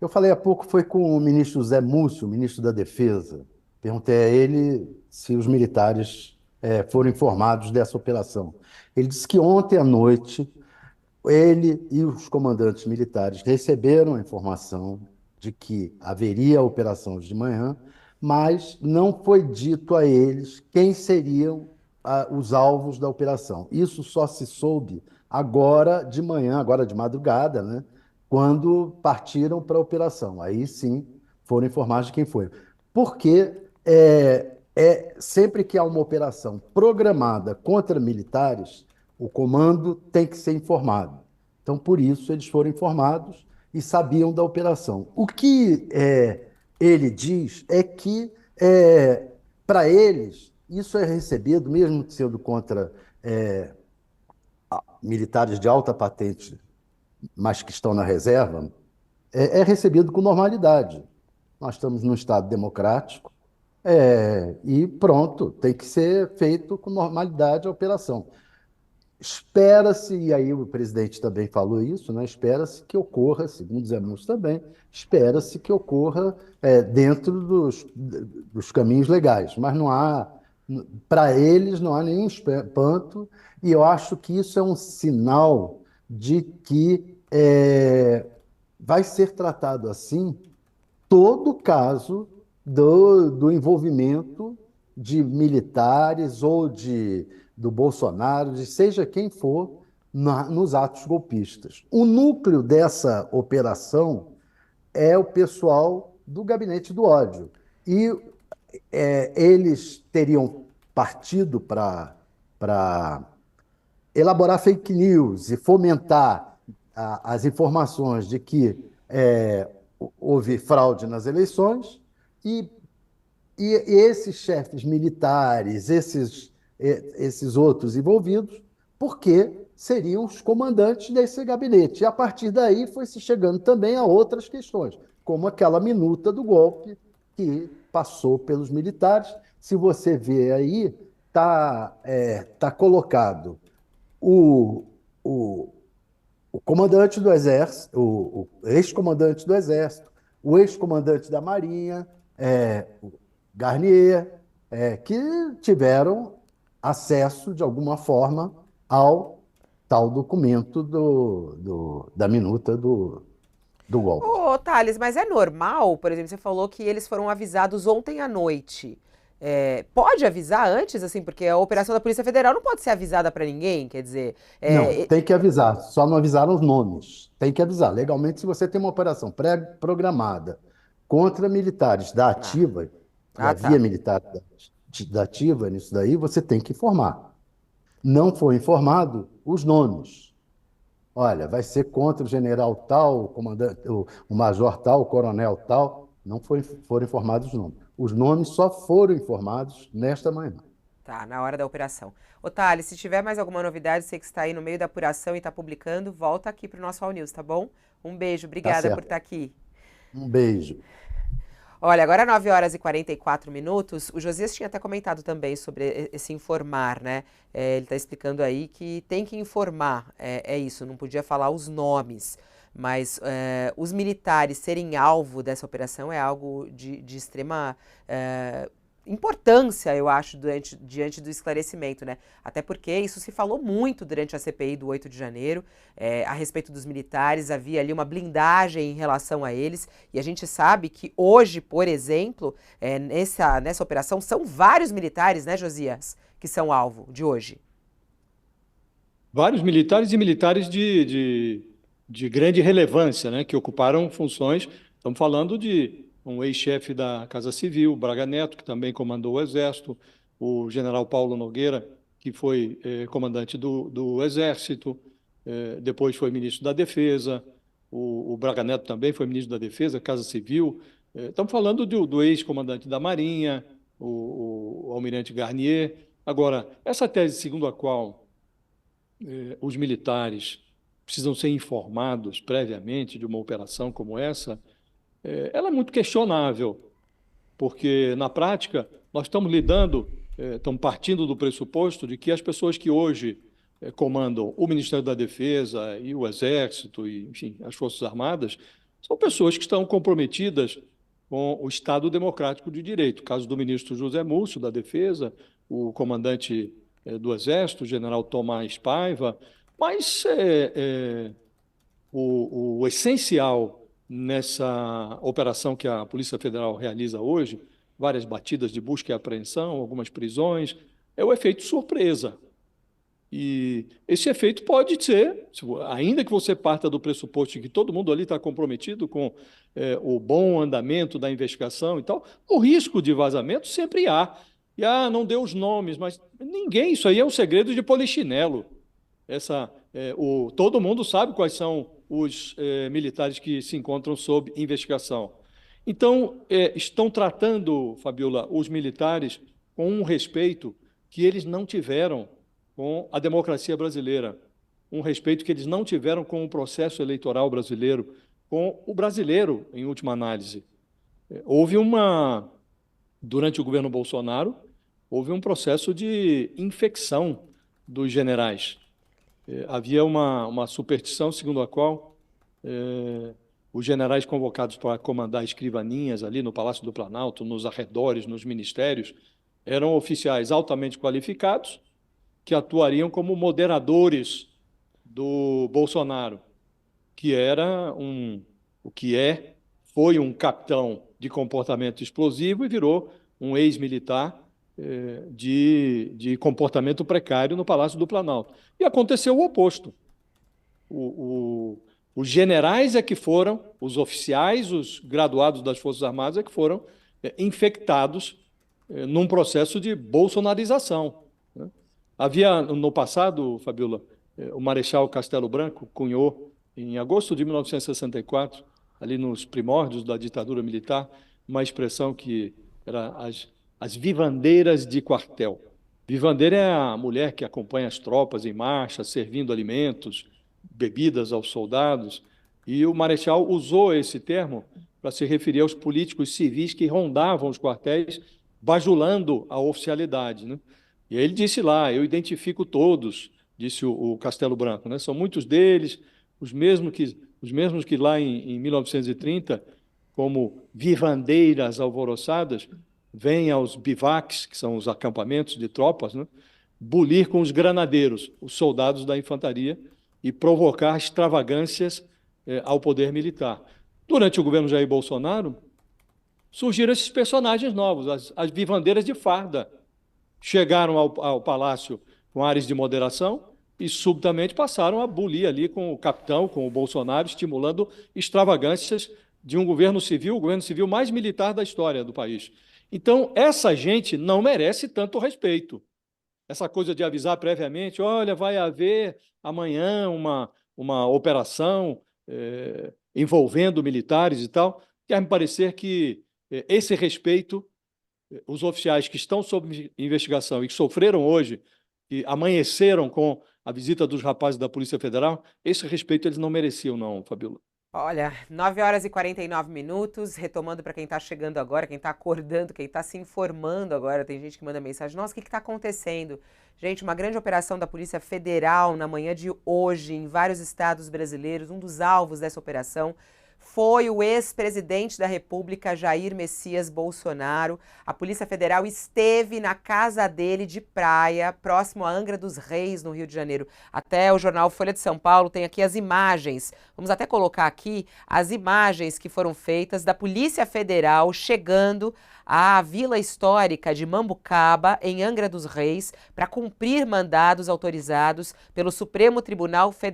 Eu falei há pouco, foi com o ministro Zé Múcio, ministro da Defesa. Perguntei a ele se os militares foram informados dessa operação. Ele disse que ontem à noite ele e os comandantes militares receberam a informação de que haveria a operação de manhã, mas não foi dito a eles quem seriam os alvos da operação. Isso só se soube agora de manhã, agora de madrugada, né? Quando partiram para a operação. Aí sim foram informados de quem foi. Porque sempre que há uma operação programada contra militares, o comando tem que ser informado. Então, por isso, eles foram informados e sabiam da operação. O que ele diz é que, para eles, isso é recebido, mesmo sendo contra militares de alta patente, mas que estão na reserva, é recebido com normalidade. Nós estamos num Estado democrático, e pronto, tem que ser feito com normalidade a operação. Espera-se, e aí o presidente também falou isso, né? Espera-se que ocorra, segundo os anúncios também, espera-se que ocorra dentro dos caminhos legais, mas não há, para eles, não há nenhum espanto, e eu acho que isso é um sinal de que vai ser tratado assim todo caso do envolvimento de militares ou do Bolsonaro, de seja quem for, nos atos golpistas. O núcleo dessa operação é o pessoal do Gabinete do Ódio. E eles teriam partido para elaborar fake news e fomentar as informações de que houve fraude nas eleições, e, e esses chefes militares, esses outros envolvidos, porque seriam os comandantes desse gabinete. E a partir daí foi se chegando também a outras questões, como aquela minuta do golpe que passou pelos militares. Se você vê aí, tá colocado o, o, o comandante do Exército, o ex-comandante do Exército, o ex-comandante da Marinha, o Garnier, que tiveram acesso, de alguma forma, ao tal documento da minuta do golpe. Ô, Thales, mas é normal, por exemplo, você falou que eles foram avisados ontem à noite. Pode avisar antes, assim, porque a operação da Polícia Federal não pode ser avisada para ninguém, quer dizer, Não, tem que avisar, só não avisaram os nomes. Tem que avisar. Legalmente, se você tem uma operação pré-programada contra militares da ah, ativa, e ah, havia tá. militar da ativa nisso daí, você tem que informar. Não foi informado os nomes. Olha, vai ser contra o general tal, o comandante, o major tal, o coronel tal. Não foram informados os nomes. Os nomes só foram informados nesta manhã. Tá, na hora da operação. Ô, Thales, se tiver mais alguma novidade, você que está aí no meio da apuração e está publicando, volta aqui para o nosso All News, tá bom? Um beijo, Tá obrigada por certo. estar aqui. Um beijo. Olha, agora 9 horas e 44 minutos. O Josias tinha até comentado também sobre esse informar, né? Ele está explicando aí que tem que informar, é isso, não podia falar os nomes. Mas os militares serem alvo dessa operação é algo de extrema importância, eu acho, diante do esclarecimento, né? Até porque isso se falou muito durante a CPI do 8 de janeiro, a respeito dos militares, havia ali uma blindagem em relação a eles, e a gente sabe que hoje, por exemplo, nessa operação, são vários militares, né, Josias, que são alvo de hoje. Vários militares e militares de grande relevância, né, que ocuparam funções. Estamos falando de um ex-chefe da Casa Civil, Braga Neto, que também comandou o Exército, o general Paulo Nogueira, que foi comandante do Exército, depois foi ministro da Defesa, o Braga Neto também foi ministro da Defesa, Casa Civil. Estamos falando do ex-comandante da Marinha, o almirante Garnier. Agora, essa tese segundo a qual os militares precisam ser informados previamente de uma operação como essa, ela é muito questionável, porque, na prática, nós estamos lidando, estamos partindo do pressuposto de que as pessoas que hoje comandam o Ministério da Defesa e o Exército, e, enfim, as Forças Armadas, são pessoas que estão comprometidas com o Estado Democrático de Direito. O caso do ministro José Múcio, da Defesa, o comandante do Exército, o general Tomás Paiva, mas o essencial nessa operação que a Polícia Federal realiza hoje, várias batidas de busca e apreensão, algumas prisões, é o efeito surpresa. E esse efeito pode ser, ainda que você parta do pressuposto de que todo mundo ali está comprometido com o bom andamento da investigação e tal, o risco de vazamento sempre há. E não deu os nomes, mas ninguém, isso aí é um segredo de polichinelo. Todo mundo sabe quais são os militares que se encontram sob investigação. Então, estão tratando, Fabiola, os militares com um respeito que eles não tiveram com a democracia brasileira, um respeito que eles não tiveram com o processo eleitoral brasileiro, com o brasileiro, em última análise. Durante o governo Bolsonaro, houve um processo de infecção dos generais. Havia uma superstição segundo a qual os generais convocados para comandar escrivaninhas ali no Palácio do Planalto, nos arredores, nos ministérios, eram oficiais altamente qualificados, que atuariam como moderadores do Bolsonaro, que foi um capitão de comportamento explosivo e virou um ex-militar de comportamento precário no Palácio do Planalto. E aconteceu o oposto. Os generais é que foram, os oficiais, os graduados das Forças Armadas é que foram infectados num processo de bolsonarização. Havia, no passado, Fabiola, o Marechal Castelo Branco cunhou, em agosto de 1964, ali nos primórdios da ditadura militar, uma expressão que era as vivandeiras de quartel. Vivandeira é a mulher que acompanha as tropas em marcha, servindo alimentos, bebidas aos soldados, e o Marechal usou esse termo para se referir aos políticos civis que rondavam os quartéis, bajulando a oficialidade, né? E aí ele disse lá, eu identifico todos, disse o Castelo Branco, né? São muitos deles, os mesmos que lá em 1930, como vivandeiras alvoroçadas, vêm aos bivacs, que são os acampamentos de tropas, né? Bulir com os granadeiros, os soldados da infantaria, e provocar extravagâncias ao poder militar. Durante o governo Jair Bolsonaro, surgiram esses personagens novos, as vivandeiras de farda, chegaram ao palácio com áreas de moderação e, subitamente, passaram a bulir ali com o capitão, com o Bolsonaro, estimulando extravagâncias de um governo civil, o governo civil mais militar da história do país. Então, essa gente não merece tanto respeito. Essa coisa de avisar previamente, olha, vai haver amanhã uma operação envolvendo militares e tal, quer me parecer que esse respeito, os oficiais que estão sob investigação e que sofreram hoje, que amanheceram com a visita dos rapazes da Polícia Federal, esse respeito eles não mereciam, não, Fabiola. Olha, 9h49, retomando para quem está chegando agora, quem está acordando, quem está se informando agora, tem gente que manda mensagem, nossa, o que está acontecendo? Gente, uma grande operação da Polícia Federal na manhã de hoje, em vários estados brasileiros, um dos alvos dessa operação foi o ex-presidente da República, Jair Messias Bolsonaro. A Polícia Federal esteve na casa dele de praia, próximo a Angra dos Reis, no Rio de Janeiro. Até o jornal Folha de São Paulo tem aqui as imagens. Vamos até colocar aqui as imagens que foram feitas da Polícia Federal chegando à Vila Histórica de Mambucaba, em Angra dos Reis, para cumprir mandados autorizados pelo Supremo Tribunal Federal.